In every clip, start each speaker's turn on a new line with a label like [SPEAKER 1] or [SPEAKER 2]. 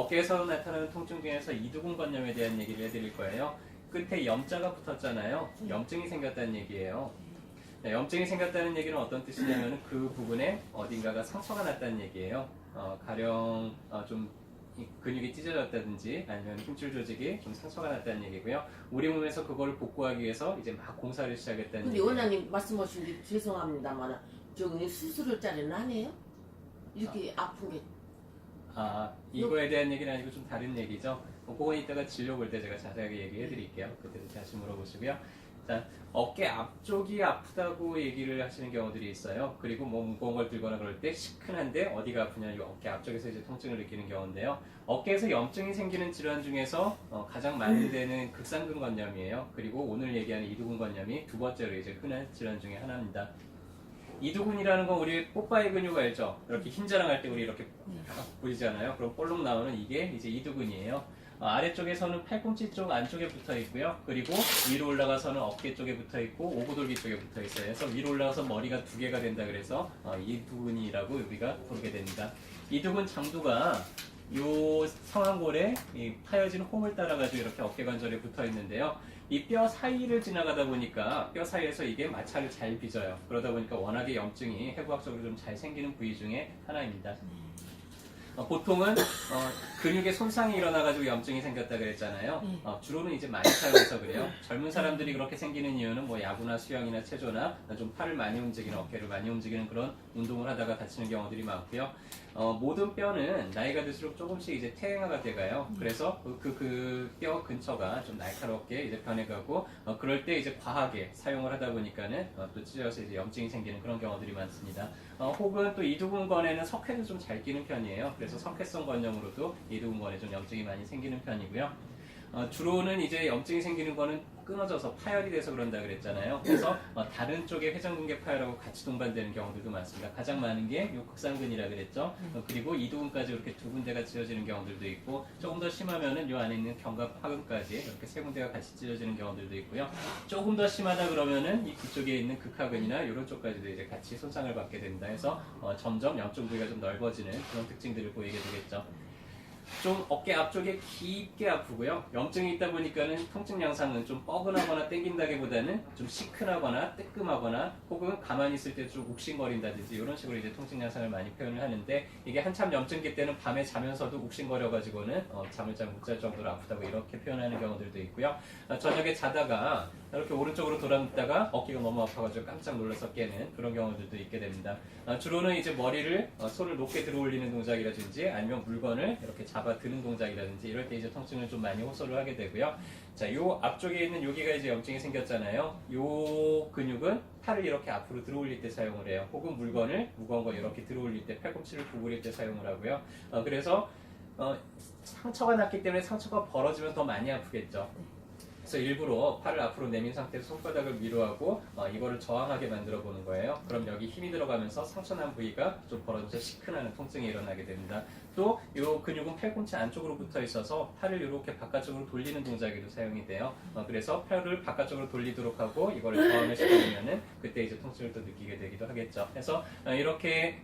[SPEAKER 1] 어깨에서 나타나는 통증 중에서 이두근건염에 대한 얘기를 해드릴 거예요. 끝에 염자가 붙었잖아요. 염증이 생겼다는 얘기예요. 염증이 생겼다는 얘기는 어떤 뜻이냐면 그 부분에 어딘가가 상처가 났다는 얘기예요. 가령 좀 근육이 찢어졌다든지 아니면 힘줄 조직이 좀 상처가 났다는 얘기고요. 우리 몸에서 그걸 복구하기 위해서 이제 막 공사를 시작했다는
[SPEAKER 2] 근데
[SPEAKER 1] 얘기예요.
[SPEAKER 2] 원장님 말씀하신 게 죄송합니다만 저기 수술을 짜리는 안 해요? 이렇게 아픈 게
[SPEAKER 1] 이거에 대한 얘기는 아니고 좀 다른 얘기죠. 그건 이따가 진료 볼 때 제가 자세하게 얘기해 드릴게요. 그때도 다시 물어보시고요. 자, 어깨 앞쪽이 아프다고 얘기를 하시는 경우들이 있어요. 그리고 뭐 무거운 걸 들거나 그럴 때 시큰한데 어디가 아프냐, 이 어깨 앞쪽에서 이제 통증을 느끼는 경우인데요. 어깨에서 염증이 생기는 질환 중에서 가장 많은 데는 극상근건염이에요. 그리고 오늘 얘기하는 이두근건염이 두 번째로 이제 흔한 질환 중에 하나입니다. 이두근이라는 건 우리 뽀빠이 근육 알죠? 이렇게 힘 자랑할 때 우리 이렇게 보이잖아요. 그럼 볼록 나오는 이게 이제 이두근이에요. 아래쪽에서는 팔꿈치 쪽 안쪽에 붙어 있고요. 그리고 위로 올라가서는 어깨 쪽에 붙어 있고 오고돌기 쪽에 붙어 있어요. 그래서 위로 올라가서 머리가 두 개가 된다 그래서 이두근이라고 우리가 부르게 됩니다. 이두근 장두가 요 상완골에 이 파여진 홈을 따라가지고 이렇게 어깨관절에 붙어 있는데요. 이 뼈 사이를 지나가다 보니까 뼈 사이에서 이게 마찰을 잘 빚어요. 그러다 보니까 워낙에 염증이 해부학적으로 좀 잘 생기는 부위 중에 하나입니다. 보통은 근육에 손상이 일어나가지고 염증이 생겼다 그랬잖아요. 주로는 이제 많이 사용해서 그래요. 젊은 사람들이 그렇게 생기는 이유는 뭐 야구나 수영이나 체조나 좀 팔을 많이 움직이는 어깨를 많이 움직이는 그런 운동을 하다가 다치는 경우들이 많고요. 모든 뼈는 나이가 들수록 조금씩 이제 퇴행화가 돼가요. 그래서 그 뼈 근처가 좀 날카롭게 이제 변해가고 그럴 때 이제 과하게 사용을 하다 보니까는 또 찢어서 이제 염증이 생기는 그런 경우들이 많습니다. 혹은 또 이두근건에는 석회도 좀 잘 끼는 편이에요. 그래서 석회성 건염으로도 이두근건에 좀 염증이 많이 생기는 편이고요. 주로는 이제 염증이 생기는 거는 끊어져서 파열이 돼서 그런다 그랬잖아요. 그래서 다른 쪽에 회전근개 파열하고 같이 동반되는 경우들도 많습니다. 가장 많은 게 요 극상근이라 그랬죠. 그리고 이두근까지 이렇게 두 군데가 찢어지는 경우들도 있고 조금 더 심하면은 요 안에 있는 견갑하근까지 이렇게 세 군데가 같이 찢어지는 경우들도 있고요. 조금 더 심하다 그러면은 이 뒤쪽에 있는 극하근이나 이런 쪽까지도 이제 같이 손상을 받게 된다 해서 점점 염증 부위가 좀 넓어지는 그런 특징들을 보이게 되겠죠. 좀 어깨 앞쪽에 깊게 아프고요. 염증이 있다 보니까는 통증 양상은 좀 뻐근하거나 땡긴다기보다는 좀 시큰하거나 뜨끔하거나 혹은 가만히 있을 때 좀 욱신거린다든지 이런 식으로 이제 통증 양상을 많이 표현을 하는데 이게 한참 염증기 때는 밤에 자면서도 욱신거려가지고는 잠을 잘 못 잘 정도로 아프다고 이렇게 표현하는 경우들도 있고요. 저녁에 자다가 이렇게 오른쪽으로 돌아눕다가 어깨가 너무 아파가지고 깜짝 놀라서 깨는 그런 경우들도 있게 됩니다. 주로는 이제 머리를 손을 높게 들어 올리는 동작이라든지 아니면 물건을 이렇게 잡아 드는 동작이라든지 이럴 때 이제 통증을 좀 많이 호소를 하게 되고요. 자, 요 앞쪽에 있는 여기가 이제 염증이 생겼잖아요. 요 근육은 팔을 이렇게 앞으로 들어 올릴 때 사용을 해요. 혹은 물건을 무거운 거 이렇게 들어 올릴 때 팔꿈치를 구부릴 때 사용을 하고요. 그래서 상처가 났기 때문에 상처가 벌어지면 더 많이 아프겠죠. 그래서 일부러 팔을 앞으로 내민 상태에서 손바닥을 위로 하고 이거를 저항하게 만들어 보는 거예요. 그럼 여기 힘이 들어가면서 상처난 부위가 좀 벌어져서 시큰하는 통증이 일어나게 됩니다. 또 이 근육은 팔꿈치 안쪽으로 붙어 있어서 팔을 이렇게 바깥쪽으로 돌리는 동작에도 사용이 돼요. 그래서 팔을 바깥쪽으로 돌리도록 하고 이거를 저항을 시켜주면은 그때 이제 통증을 또 느끼게 되기도 하겠죠. 그래서 이렇게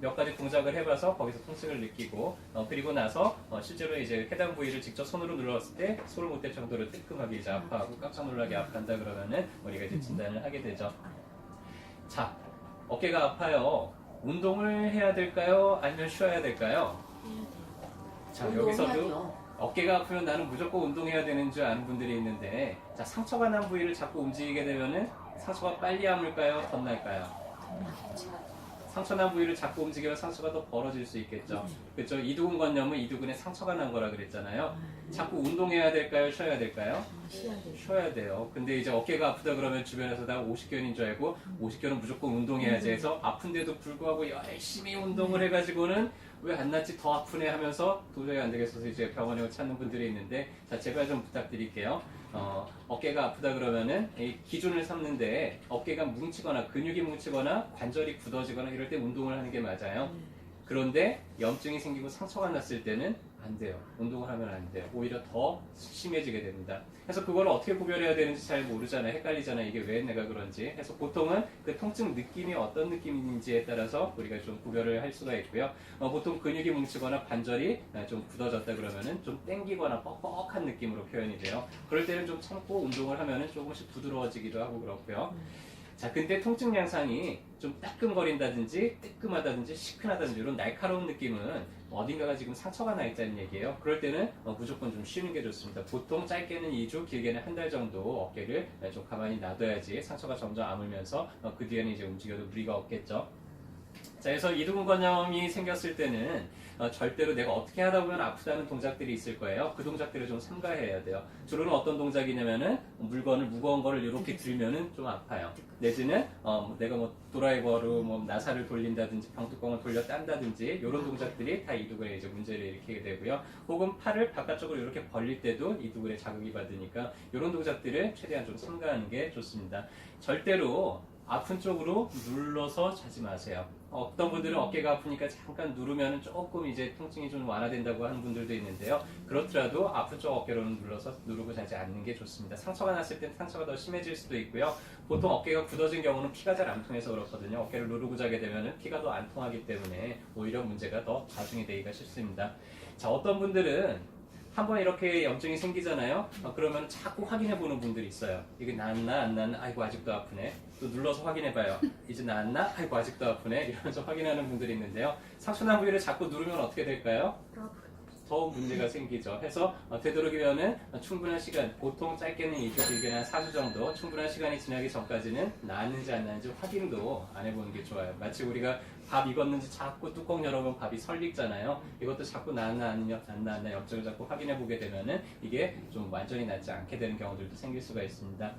[SPEAKER 1] 몇 가지 동작을 해봐서 거기서 통증을 느끼고 그리고 나서 실제로 이제 해당 부위를 직접 손으로 눌렀을 때 손을 못 댈 정도로 뜨끔하게 이제 아파하고 깜짝 놀라게 아파한다 그러면은 우리가 이제 진단을 하게 되죠. 자, 어깨가 아파요. 운동을 해야 될까요? 아니면 쉬어야 될까요? 자, 여기서도 어깨가 아프면 나는 무조건 운동해야 되는 줄 아는 분들이 있는데 자, 상처가 난 부위를 자꾸 움직이게 되면은 상처가 빨리 아물까요? 덧 날까요? 상처 난 부위를 자꾸 움직이면 상처가 더 벌어질 수 있겠죠. 그렇죠? 이두근건염은 이두근에 상처가 난 거라 그랬잖아요. 자꾸 운동해야 될까요? 쉬어야 될까요? 쉬어야 돼요. 근데 이제 어깨가 아프다 그러면 주변에서 다 50견인 줄 알고 50견은 무조건 운동해야지 해서 아픈데도 불구하고 열심히 운동을 해가지고는 왜 안 낫지 더 아프네 하면서 도저히 안 되겠어서 이제 병원에 찾는 분들이 있는데 자, 제발 좀 부탁드릴게요. 어깨가 아프다 그러면은 이 기준을 삼는데 어깨가 뭉치거나 근육이 뭉치거나 관절이 굳어지거나 이럴 때 운동을 하는 게 맞아요. 그런데 염증이 생기고 상처가 났을 때는 안 돼요. 운동을 하면 안 돼요. 오히려 더 심해지게 됩니다. 그래서 그걸 어떻게 구별해야 되는지 잘 모르잖아요. 헷갈리잖아요. 이게 왜 내가 그런지. 그래서 보통은 그 통증 느낌이 어떤 느낌인지에 따라서 우리가 좀 구별을 할 수가 있고요. 보통 근육이 뭉치거나 관절이 좀 굳어졌다 그러면은 좀 땡기거나 뻑뻑한 느낌으로 표현이 돼요. 그럴 때는 좀 참고 운동을 하면은 조금씩 부드러워지기도 하고 그렇고요. 자, 근데 통증 양상이 좀 따끔거린다든지 뜨끔하다든지 시큰하다든지 이런 날카로운 느낌은 어딘가가 지금 상처가 나 있다는 얘기예요. 그럴 때는 무조건 좀 쉬는 게 좋습니다. 보통 짧게는 2주, 길게는 한 달 정도 어깨를 좀 가만히 놔둬야지 상처가 점점 아물면서 그 뒤에는 이제 움직여도 무리가 없겠죠. 자, 그래서 이두근관염이 생겼을 때는 절대로 내가 어떻게 하다 보면 아프다는 동작들이 있을 거예요. 그 동작들을 좀 삼가해야 돼요. 주로는 어떤 동작이냐면은 물건을 무거운 거를 이렇게 들면은 좀 아파요. 내지는 내가 뭐 드라이버로 뭐 나사를 돌린다든지 병뚜껑을 돌려 딴다든지 이런 동작들이 다 이두근에 이제 문제를 일으키게 되고요. 혹은 팔을 바깥쪽으로 이렇게 벌릴 때도 이두근에 자극이 받으니까 이런 동작들을 최대한 좀 삼가하는 게 좋습니다. 절대로 아픈 쪽으로 눌러서 자지 마세요. 어떤 분들은 어깨가 아프니까 잠깐 누르면 조금 이제 통증이 좀 완화된다고 하는 분들도 있는데요. 그렇더라도 아픈 쪽 어깨로는 눌러서 누르고 자지 않는 게 좋습니다. 상처가 났을 땐 상처가 더 심해질 수도 있고요. 보통 어깨가 굳어진 경우는 피가 잘 안 통해서 그렇거든요. 어깨를 누르고 자게 되면 피가 더 안 통하기 때문에 오히려 문제가 더 가중이 되기가 쉽습니다. 자, 어떤 분들은 한번 이렇게 염증이 생기잖아요. 그러면 자꾸 확인해 보는 분들이 있어요. 이게 나았나 안 나았나, 아이고 아직도 아프네. 또 눌러서 확인해 봐요. 이제 나았나, 아이고 아직도 아프네. 이러면서 확인하는 분들이 있는데요. 상처난 부위를 자꾸 누르면 어떻게 될까요? 더 문제가 생기죠. 해서 되도록이면은 충분한 시간, 보통 짧게는 2주, 길게는 한 4주 정도 충분한 시간이 지나기 전까지는 나았는지 안 나았는지 확인도 안 해보는 게 좋아요. 마치 우리가 밥 익었는지 자꾸 뚜껑 열어보면 밥이 설익잖아요. 이것도 자꾸 나았나 안 나았나 염증을 자꾸 확인해보게 되면은 이게 좀 완전히 낫지 않게 되는 경우들도 생길 수가 있습니다.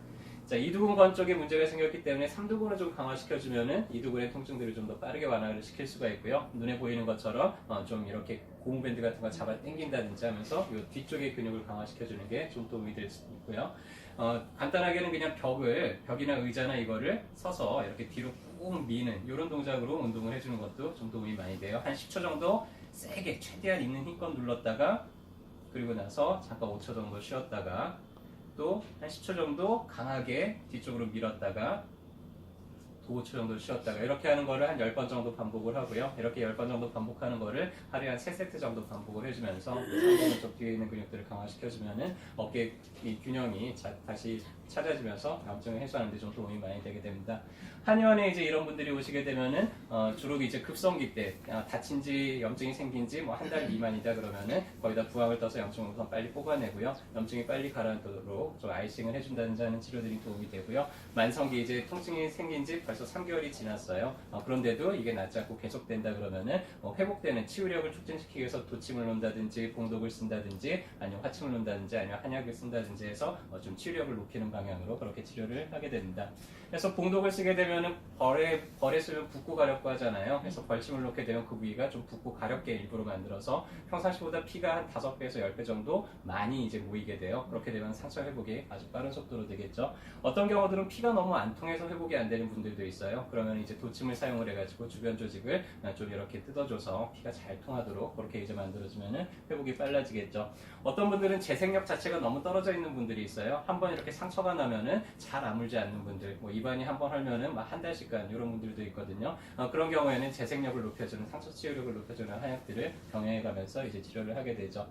[SPEAKER 1] 자, 이두근관 쪽에 문제가 생겼기 때문에 삼두근을 좀 강화시켜주면은 이두근의 통증들을 좀 더 빠르게 완화를 시킬 수가 있고요. 눈에 보이는 것처럼 좀 이렇게 고무밴드 같은 거 잡아 당긴다든지 하면서 이 뒤쪽의 근육을 강화시켜주는 게 좀 도움이 될 수 있고요. 간단하게는 그냥 벽이나 의자나 이거를 서서 이렇게 뒤로 꾹 미는 이런 동작으로 운동을 해주는 것도 좀 도움이 많이 돼요. 한 10초 정도 세게 최대한 있는 힘껏 눌렀다가 그리고 나서 잠깐 5초 정도 쉬었다가 또 한 10초 정도 강하게 뒤쪽으로 밀었다가 또 5초 정도 쉬었다가 이렇게 하는 거를 한 10번 정도 반복을 하고요. 이렇게 10번 정도 반복하는 거를 하루에 한 3세트 정도 반복을 해주면서 상단의 쪽 뒤에 있는 근육들을 강화시켜주면은 어깨 이 균형이 다시 찾아지면서 염증을 해소하는 데 좀 도움이 많이 되게 됩니다. 한의원에 이제 이런 분들이 오시게 되면은 주로 이제 급성기 때 다친 지 염증이 생긴 지 뭐 한 달 미만이다 그러면은 거의 다 부항을 떠서 염증을 우선 빨리 뽑아내고요. 염증이 빨리 가라앉도록 좀 아이싱을 해준다든지 하는 치료들이 도움이 되고요. 만성기 이제 통증이 생긴 지 벌써 3개월이 지났어요. 그런데도 이게 낫지 않고 계속된다 그러면은 회복되는 치유력을 촉진시키기 위해서 도침을 놓는다든지 봉독을 쓴다든지 아니면 화침을 놓는다든지 아니면 한약을 쓴다든지 해서 좀 치유력을 높이는 방향으로 그렇게 치료를 하게 됩니다. 그래서 봉독을 쓰게 되면은 벌에 쓰면 붓고 가렵고 하잖아요. 그래서 벌침을 놓게 되면 그 부위가 좀 붓고 가렵게 일부러 만들어서 평상시보다 피가 한 5배에서 10배 정도 많이 이제 모이게 돼요. 그렇게 되면 상처 회복이 아주 빠른 속도로 되겠죠. 어떤 경우들은 피가 너무 안 통해서 회복이 안 되는 분들도 있어요. 그러면 이제 도침을 사용을 해가지고 주변 조직을 좀 이렇게 뜯어줘서 피가 잘 통하도록 그렇게 이제 만들어주면은 회복이 빨라지겠죠. 어떤 분들은 재생력 자체가 너무 떨어져 있는 분들이 있어요. 한번 이렇게 상처가 나면은 잘 아물지 않는 분들, 뭐 입안이 한번 헐면은 막 한 달씩간 이런 분들도 있거든요. 그런 경우에는 재생력을 높여주는 상처 치유력을 높여주는 한약들을 병행해가면서 이제 치료를 하게 되죠.